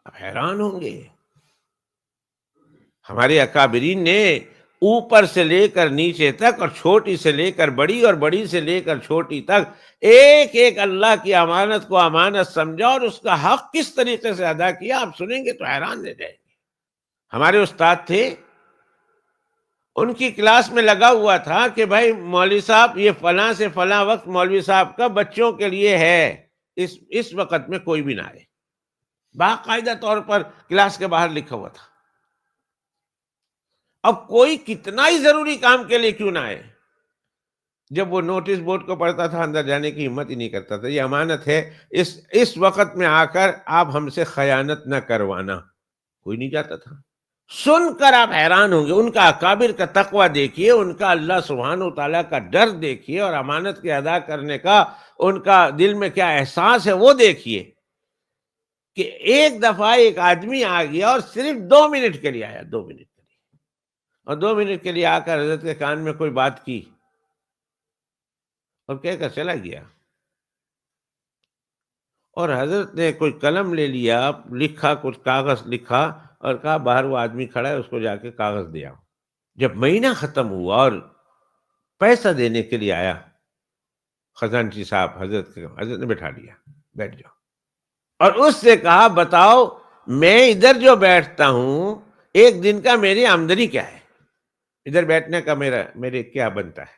آپ حیران ہوں گے، ہمارے اکابرین نے اوپر سے لے کر نیچے تک، اور چھوٹی سے لے کر بڑی، اور بڑی سے لے کر چھوٹی تک، ایک ایک اللہ کی امانت کو امانت سمجھا اور اس کا حق کس طریقے سے ادا کیا، آپ سنیں گے تو حیران رہ جائیں گے۔ ہمارے استاد تھے، ان کی کلاس میں لگا ہوا تھا کہ بھائی مولوی صاحب یہ فلاں سے فلاں وقت مولوی صاحب کا بچوں کے لیے ہے، اس وقت میں کوئی بھی نہ آئے، باقاعدہ طور پر کلاس کے باہر لکھا ہوا تھا۔ اب کوئی کتنا ہی ضروری کام کے لیے کیوں نہ آئے، جب وہ نوٹس بورڈ کو پڑھتا تھا اندر جانے کی ہمت ہی نہیں کرتا تھا۔ یہ امانت ہے، اس وقت میں آ کر آپ ہم سے خیانت نہ کروانا، کوئی نہیں جاتا تھا۔ سن کر آپ حیران ہوں گے، ان کا اکابر کا تقوی دیکھیے، ان کا اللہ سبحانہ و تعالیٰ کا ڈر دیکھیے، اور امانت کے ادا کرنے کا ان کا دل میں کیا احساس ہے وہ دیکھیے، کہ ایک دفعہ ایک آدمی آ گیا اور صرف 2 منٹ کے لیے آیا، 2 منٹ کے لیے، اور 2 منٹ کے لیے آ کر حضرت کے کان میں کوئی بات کی اور کہہ کر چلا گیا۔ اور حضرت نے کوئی قلم لے لیا، لکھا، کچھ کاغذ لکھا اور کہا باہر وہ آدمی کھڑا ہے، اس کو جا کے کاغذ دیا۔ جب مہینہ ختم ہوا اور پیسہ دینے کے لیے آیا خزانچی صاحب، حضرت نے بٹھا لیا، بیٹھ جاؤ، اور اس سے کہا بتاؤ میں ادھر جو بیٹھتا ہوں ایک دن کا میری آمدنی کیا ہے، ادھر بیٹھنے کا میرے کیا بنتا ہے؟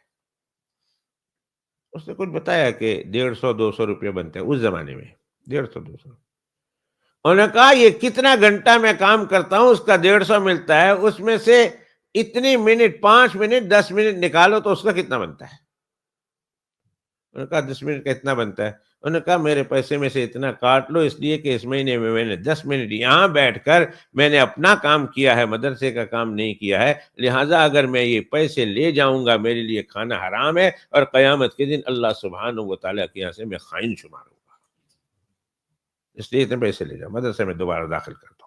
اس نے کچھ بتایا کہ 150-200 روپے بنتے ہیں اس زمانے میں، 150-200۔ انہوں نے کہا یہ کتنا گھنٹہ میں کام کرتا ہوں اس کا 150 ملتا ہے، اس میں سے اتنی منٹ، 5 منٹ 10 منٹ نکالو تو اس کا کتنا بنتا ہے؟ انہوں نے کہا 10 منٹ کا اتنا بنتا ہے۔ انہوں نے کہا میرے پیسے میں سے اتنا کاٹ لو، اس لیے کہ اس مہینے میں میں نے 10 منٹ یہاں بیٹھ کر میں نے اپنا کام کیا ہے، مدرسے کا کام نہیں کیا ہے، لہٰذا اگر میں یہ پیسے لے جاؤں گا میرے لیے کھانا حرام ہے، اور قیامت کے دن اللہ سبحانہ و تعالیٰ کے یہاں سے میں خائن شمار ہوں گا، اس لیے اتنے پیسے لے جاؤ، مدرسے میں دوبارہ داخل کر دو۔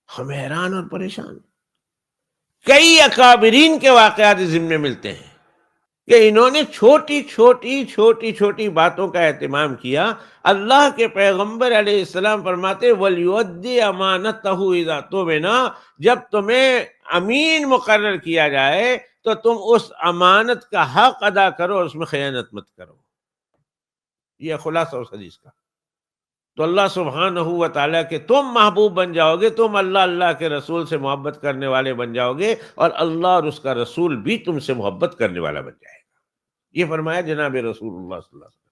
ہم حیران اور پریشان۔ کئی اکابرین کے واقعات ضمن میں ملتے ہیں کہ انہوں نے چھوٹی چھوٹی باتوں کا اہتمام کیا۔ اللہ کے پیغمبر علیہ السلام فرماتے وَلْيُؤَدِّ أَمَانَتَهُ إِذَا تُؤْمِنَ، جب تمہیں امین مقرر کیا جائے تو تم اس امانت کا حق ادا کرو، اس میں خیانت مت کرو۔ یہ خلاصہ اس حدیث کا۔ تو اللہ سبحانہ و تعالیٰ کے تم محبوب بن جاؤ گے، تم اللہ کے رسول سے محبت کرنے والے بن جاؤ گے، اور اللہ اور اس کا رسول بھی تم سے محبت کرنے والا بن جائے گا۔ یہ فرمایا جناب رسول اللہ صلی اللہ علیہ وسلم۔